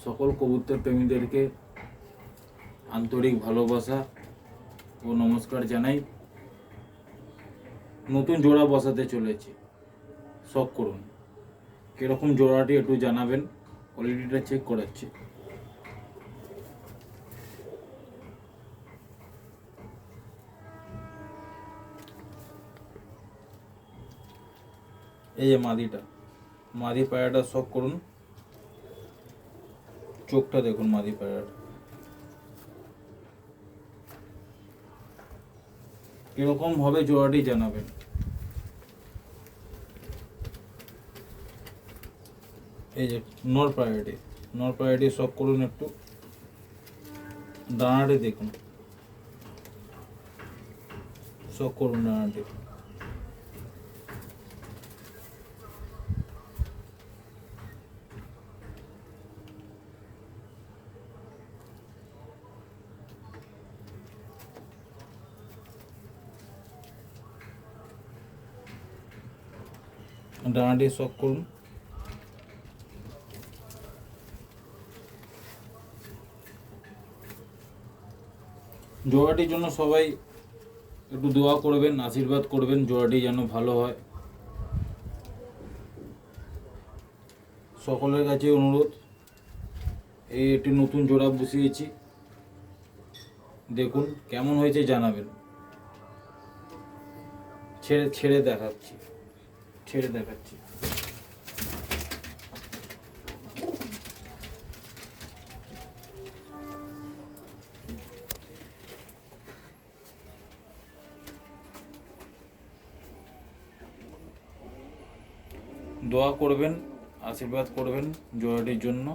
সকল কবুতর প্রেমীদেরকে আন্তরিক ভালোবাসা ও নমস্কার জানাই। নতুন জোড়া বসাতে চলেছি, শখ করুন। কীরকম জোড়াটি একটু জানাবেন, কোয়ালিটিটা চেক করাচ্ছি। এই যে মাদি পায়রাটা শখ করুন, চোখটা দেখুন মাদি পায়রাটা কিরকম হবে, জোড়াটি জানাবেন। এই যে নর পায়রাটি শখ করুন, একটু ডানাটি দেখুন, শখ করুন ডানাটি। ডানাটি শখ করুন। জোড়াটির জন্য সবাই একটু দোয়া করবেন, আশীর্বাদ করবেন, জোড়াটি যেন ভালো হয়। সকলের কাছে অনুরোধ, এই একটি নতুন জোড়া বসিয়েছি, দেখুন কেমন হয়েছে জানাবেন। ছেড়ে দেখাচ্ছি। দোয়া করবেন, আশীর্বাদ করবেন জোড়াটির জন্য।